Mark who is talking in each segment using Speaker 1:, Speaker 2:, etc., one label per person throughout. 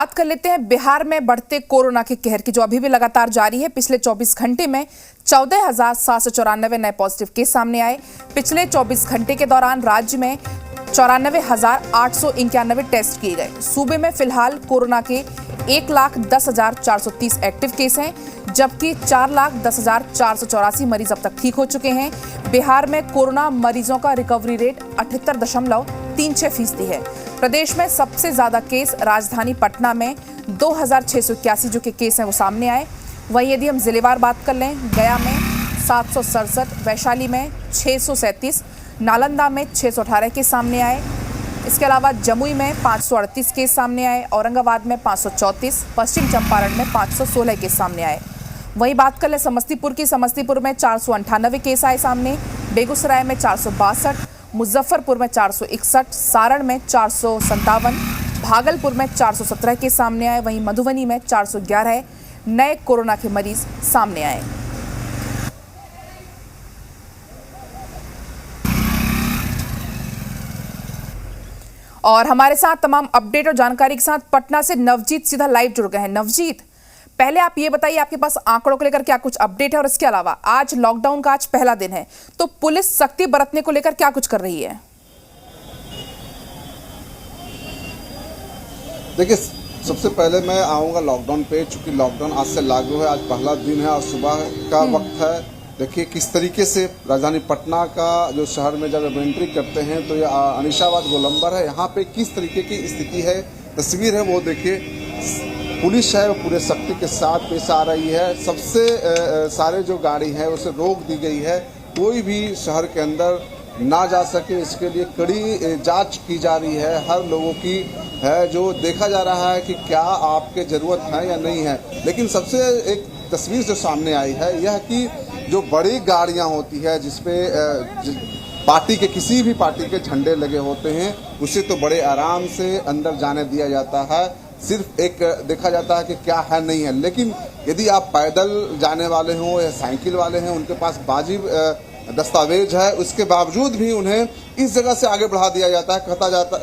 Speaker 1: बात कर लेते हैं बिहार में बढ़ते कोरोना के कहर की, जो अभी भी लगातार जारी है। पिछले 24 घंटे में 14,794 नए पॉजिटिव केस सामने आए। पिछले 24 घंटे के दौरान राज्य में 94,891 टेस्ट किए गए। सूबे में फिलहाल कोरोना के 1,10,430 एक्टिव केस हैं, जबकि 4,10,484 मरीज अब तक ठीक हो चुके हैं। बिहार में कोरोना मरीजों का रिकवरी रेट 78.36% है। प्रदेश में सबसे ज्यादा केस राजधानी पटना में 2,681 जो के केस हैं वो सामने आए। वहीं यदि हम जिलेवार बात कर लें, गया में 767, वैशाली में 637, नालंदा में 618 केस सामने आए। इसके अलावा जमुई में 538 केस सामने आए, औरंगाबाद में 534, पश्चिम चंपारण में 516 केस सामने आए। वहीं बात कर लें समस्तीपुर की, समस्तीपुर में 498 केस आए सामने, बेगूसराय में 462, मुजफ्फरपुर में 461, सारण में 457, भागलपुर में 417 केस सामने आए। वहीं मधुबनी में 411 नए कोरोना के मरीज सामने आए। और हमारे साथ तमाम अपडेट और जानकारी के साथ पटना से नवजीत सीधा लाइव जुड़ गए हैं। नवजीत, पहले आप ये बताइए, आपके पास आंकड़ों को लेकर क्या कुछ अपडेट है, और इसके अलावा आज लॉकडाउन का आज पहला दिन है, तो पुलिस सख्ती बरतने को लेकर क्या कुछ कर रही है?
Speaker 2: देखिए, सबसे पहले मैं आऊँगा लॉकडाउन पे, चूँकि लॉकडाउन आज से लागू है। आज पहला दिन है और सुबह का वक्त है। देखिए किस तरीके से राजधानी पटना का जो शहर में जब एंट्री करते हैं तो ये अनिशाबाद गोलंबर है, यहाँ पे किस तरीके की स्थिति है, तस्वीर है वो देखिए। पुलिस है वो पूरे सख्ती के साथ पेश आ रही है। सबसे सारे जो गाड़ी है उसे रोक दी गई है, कोई भी शहर के अंदर ना जा सके, इसके लिए कड़ी जांच की जा रही है हर लोगों की है। जो देखा जा रहा है कि क्या आपके ज़रूरत है या नहीं है। लेकिन सबसे एक तस्वीर जो सामने आई है यह कि जो बड़ी गाड़ियां होती है जिसपे पार्टी के किसी भी पार्टी के झंडे लगे होते हैं, उसे तो बड़े आराम से अंदर जाने दिया जाता है। सिर्फ एक देखा जाता है कि क्या है नहीं है। लेकिन यदि आप पैदल जाने वाले हों या साइकिल वाले हैं, उनके पास वाजिब दस्तावेज है, उसके बावजूद भी उन्हें इस जगह से आगे बढ़ा दिया जाता है।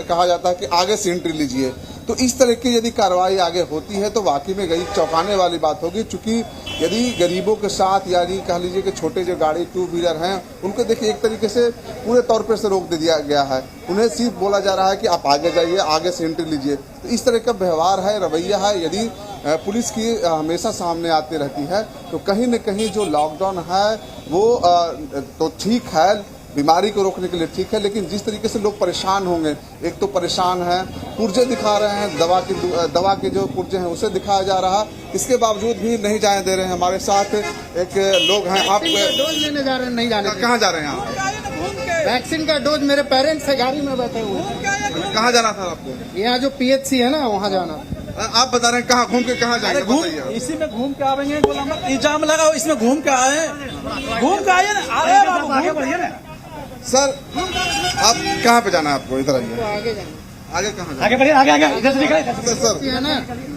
Speaker 2: कहा जाता है कि आगे से एंट्री लीजिए। तो इस तरह की यदि कार्रवाई आगे होती है तो वाकई में गई चौंकाने वाली बात होगी। चूंकि यदि गरीबों के साथ यानी कह लीजिए कि छोटे जो गाड़ी टू व्हीलर हैं उनको देखिए एक तरीके से पूरे तौर पर से रोक दे दिया गया है। उन्हें सिर्फ बोला जा रहा है कि आप आगे जाइए, आगे से एंट्री लीजिए। तो इस तरह का व्यवहार है, रवैया है, यदि पुलिस की हमेशा सामने आती रहती है तो कहीं न कहीं जो लॉकडाउन है वो तो ठीक है, बीमारी को रोकने के लिए ठीक है। लेकिन जिस तरीके से लोग परेशान होंगे, एक तो परेशान है, पुर्जे दिखा रहे हैं, दवा के जो पुर्जे हैं उसे दिखाया जा रहा, इसके बावजूद भी नहीं जाने दे रहे हैं। हमारे साथ एक लोग हैं, आप
Speaker 3: डोज लेने जा रहे हैं, नहीं जाने।
Speaker 2: कहाँ जा रहे हैं आप?
Speaker 3: वैक्सीन का डोज मेरे पेरेंट्स से गाड़ी में बैठे हुए।
Speaker 2: कहाँ जाना था आपको?
Speaker 3: यहाँ जो PHC है ना वहाँ जाना।
Speaker 2: आप बता रहे हैं कहाँ घूम के कहाँ जाएंगे? बताइए।
Speaker 4: इसी में घूम के आवेंगे, इल्जाम लगाओ, इसमें घूम के आए ना, आगे बढ़िए ना।
Speaker 2: सर आप कहाँ पे जाना है आपको? इधर आइए।
Speaker 3: आगे जाना।
Speaker 2: आगे कहाँ जाना?
Speaker 4: आगे बढ़िए, आगे इधर से निकले।
Speaker 2: सर
Speaker 3: है ना,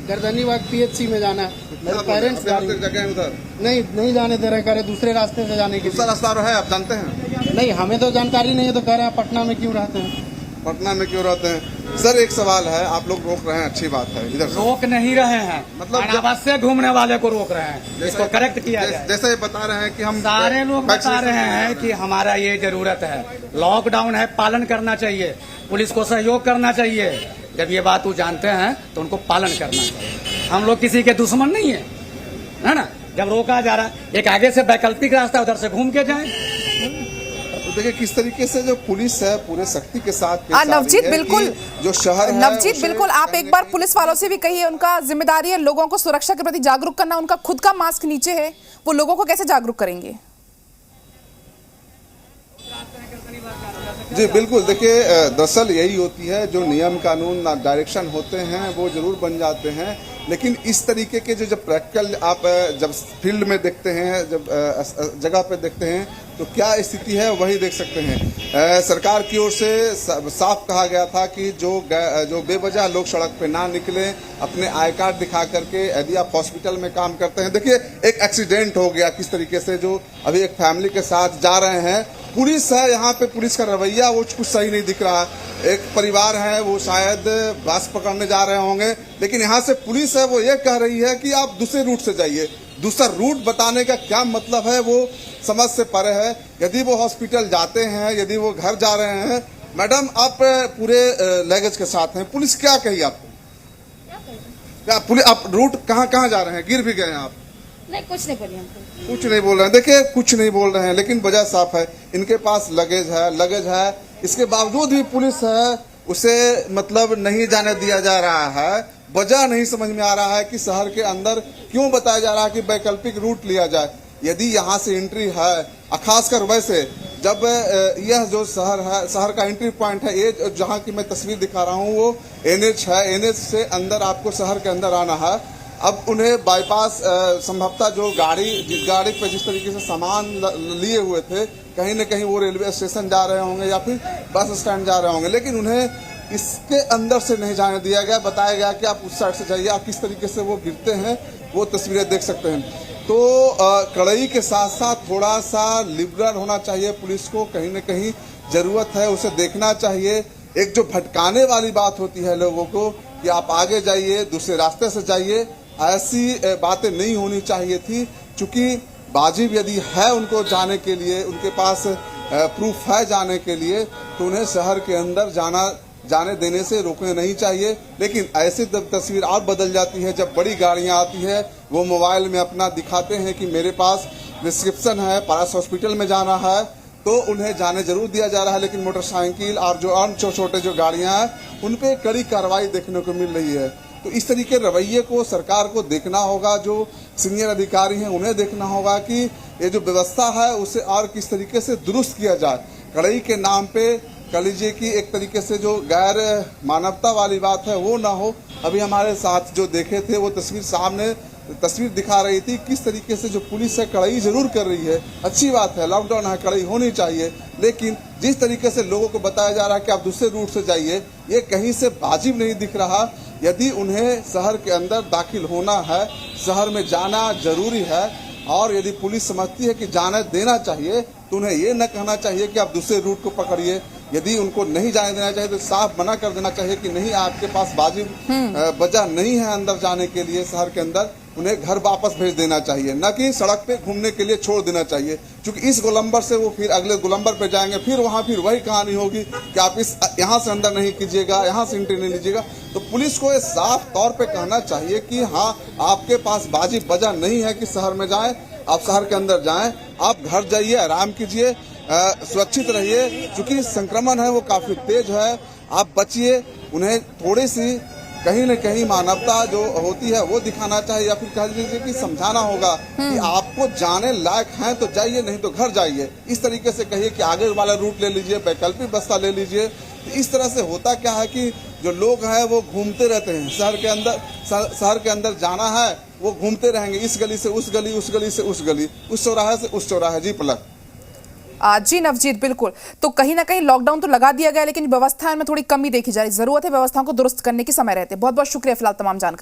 Speaker 3: गर्दनीबाग PHC में जाना है। मेरे पेरेंट्स
Speaker 2: जगह है उधर,
Speaker 3: नहीं जाने दे रहे, करे दूसरे रास्ते से जाने के लिए।
Speaker 2: दूसरा रास्ता है, आप जानते हैं?
Speaker 3: नहीं, हमें तो जानकारी नहीं है, तो कह रहे हैं पटना में क्यों रहते हैं।
Speaker 2: पटना में क्यों रहते हैं? सर एक सवाल है, आप लोग रोक रहे हैं, अच्छी बात है, इधर से
Speaker 4: रोक नहीं रहे हैं,
Speaker 2: मतलब
Speaker 4: अनावश्यक घूमने वाले को रोक रहे हैं। इसको करेक्ट किया जाए।
Speaker 2: जैसे बता रहे हैं कि हम
Speaker 4: सारे लोग बता रहे हैं कि हमारा ये जरूरत है, लॉकडाउन है, पालन करना चाहिए, पुलिस को सहयोग करना चाहिए। जब ये बात वो जानते हैं तो उनको पालन करना चाहिए। हम लोग किसी के दुश्मन नहीं है ना। जब रोका जा रहा है, एक आगे से वैकल्पिक रास्ता, उधर से घूम के जाए।
Speaker 2: तो देखिए किस तरीके से जो पुलिस है पूरे सख्ती के साथ
Speaker 1: नवजीत बिल्कुल,
Speaker 2: जो शहर है
Speaker 1: नवजीत बिल्कुल, आप एक बार पुलिस वालों से भी कहिए, उनका जिम्मेदारी है लोगों को सुरक्षा के प्रति जागरूक करना। उनका खुद का मास्क नीचे है, वो लोगों को कैसे जागरूक करेंगे?
Speaker 2: जी बिल्कुल, देखिए दरअसल यही होती है, जो नियम कानून डायरेक्शन होते हैं वो जरूर बन जाते हैं। लेकिन इस तरीके के जो जब प्रैक्टिकल आप जब फील्ड में देखते हैं, जब जगह पे देखते हैं तो क्या स्थिति है वही देख सकते हैं। सरकार की ओर से साफ कहा गया था कि जो बेवजह लोग सड़क पे ना निकले, अपने आई कार्ड दिखा करके, यदि आप हॉस्पिटल में काम करते हैं। देखिए एक एक्सीडेंट हो गया, किस तरीके से जो अभी एक फैमिली के साथ जा रहे हैं पुलिस है यहाँ पे, पुलिस का रवैया वो कुछ सही नहीं दिख रहा है। एक परिवार है वो शायद बस पकड़ने जा रहे होंगे, लेकिन यहाँ से पुलिस है वो ये कह रही है कि आप दूसरे रूट से जाइए। दूसरा रूट बताने का क्या मतलब है वो समझ से परे है। यदि वो हॉस्पिटल जाते हैं, यदि वो घर जा रहे हैं, मैडम आप पूरे लगेज के साथ हैं, पुलिस क्या कही आपको? क्या पुलिस, आप रूट कहाँ कहाँ जा रहे हैं? गिर भी गए हैं आप?
Speaker 5: नहीं, कुछ नहीं बोलिए हमको।
Speaker 2: कुछ नहीं बोल रहे हैं। देखिए कुछ नहीं बोल रहे हैं, लेकिन वजह साफ है, इनके पास लगेज है, इसके बावजूद भी पुलिस है उसे मतलब नहीं जाने दिया जा रहा है। वजह नहीं समझ में आ रहा है कि शहर के अंदर क्यों बताया जा रहा है कि वैकल्पिक रूट लिया जाए। यदि यहाँ से एंट्री है, खासकर वैसे जब यह जो शहर है, शहर का एंट्री पॉइंट है, ये जहाँ की मैं तस्वीर दिखा रहा हूँ वो NH है। NH से अंदर आपको शहर के अंदर आना है। अब उन्हें बाईपास संभवतः जो गाड़ी पे जिस तरीके से सामान लिए हुए थे, कहीं न कहीं वो रेलवे स्टेशन जा रहे होंगे या फिर बस स्टैंड जा रहे होंगे, लेकिन उन्हें इसके अंदर से नहीं जाने दिया गया। बताया गया कि आप उस साइड से जाइए। आप किस तरीके से वो गिरते हैं वो तस्वीरें देख सकते हैं। तो कड़ाई के साथ साथ थोड़ा सा लिबरल होना चाहिए पुलिस को, कहीं न कहीं ज़रूरत है, उसे देखना चाहिए। एक जो भटकाने वाली बात होती है लोगों को कि आप आगे जाइए, दूसरे रास्ते से जाइए, ऐसी बातें नहीं होनी चाहिए थी। चूँकि वाजिब यदि है उनको जाने के लिए, उनके पास प्रूफ है जाने के लिए, तो उन्हें शहर के अंदर जाने देने से रोकने नहीं चाहिए। लेकिन ऐसी तस्वीर और बदल जाती है जब बड़ी गाड़ियां आती है, वो मोबाइल में अपना दिखाते हैं कि मेरे पास प्रिस्क्रिप्शन है, पास हॉस्पिटल में जाना है, तो उन्हें जाने जरूर दिया जा रहा है। लेकिन मोटरसाइकिल और जो अन्य छोटे जो गाड़ियां हैं उन पे कड़ी कार्रवाई देखने को मिल रही है। तो इस तरीके रवैये को सरकार को देखना होगा, जो सीनियर अधिकारी हैं उन्हें देखना होगा कि ये जो व्यवस्था है उसे और किस तरीके से दुरुस्त किया जाए। कड़ाई के नाम पे कह लीजिए कि एक तरीके से जो गैर मानवता वाली बात है वो ना हो। अभी हमारे साथ जो देखे थे वो तस्वीर दिखा रही थी किस तरीके से जो पुलिस है कड़ाई जरूर कर रही है। अच्छी बात है, लॉकडाउन है, कड़ाई होनी चाहिए, लेकिन जिस तरीके से लोगों को बताया जा रहा है कि आप दूसरे रूट से जाइए, ये कहीं से वाजिब नहीं दिख रहा। यदि उन्हें शहर के अंदर दाखिल होना है, शहर में जाना जरूरी है, और यदि पुलिस समझती है कि जाने देना चाहिए, तो उन्हें ये न कहना चाहिए कि आप दूसरे रूट को पकड़िए। यदि उनको नहीं जाने देना चाहिए तो साफ मना कर देना चाहिए कि नहीं, आपके पास वाजिब वजह नहीं है अंदर जाने के लिए शहर के अंदर, उन्हें घर वापस भेज देना चाहिए, न कि सड़क पे घूमने के लिए छोड़ देना चाहिए। क्योंकि इस गोलंबर से वो फिर अगले गोलंबर पे जाएंगे, फिर वहाँ फिर वही कहानी होगी कि आप यहाँ से अंदर नहीं कीजिएगा, यहाँ से एंट्री नहीं लीजिएगा। तो पुलिस को ये साफ तौर पे कहना चाहिए कि हाँ, आपके पास वाजिब वजह नहीं है कि शहर में जाएं, आप शहर के अंदर जाएं, आप घर जाइए, आराम कीजिए, सुरक्षित रहिए। क्योंकि संक्रमण है वो काफी तेज है, आप बचिए। उन्हें थोड़ी सी कहीं न कहीं मानवता जो होती है वो दिखाना चाहिए, या फिर कह लीजिए कि समझाना होगा कि आपको जाने लायक हैं तो जाइए, नहीं तो घर जाइए। इस तरीके से कहिए कि आगे वाला रूट ले लीजिए, वैकल्पिक रास्ता ले लीजिए। तो इस तरह से होता क्या है कि जो लोग हैं वो घूमते रहते हैं शहर के अंदर जाना है, वो घूमते रहेंगे, इस गली से उस गली, उस गली से उस गली, उस चौराहे से उस चौराहे। जी पलक।
Speaker 1: जी नवजीत, बिल्कुल। तो कहीं ना कहीं लॉकडाउन तो लगा दिया गया, लेकिन व्यवस्था में थोड़ी कमी देखी जा रही, जरूरत है व्यवस्थाओं को दुरुस्त करने की, समय रहते। बहुत बहुत शुक्रिया फिलहाल तमाम जानकारी।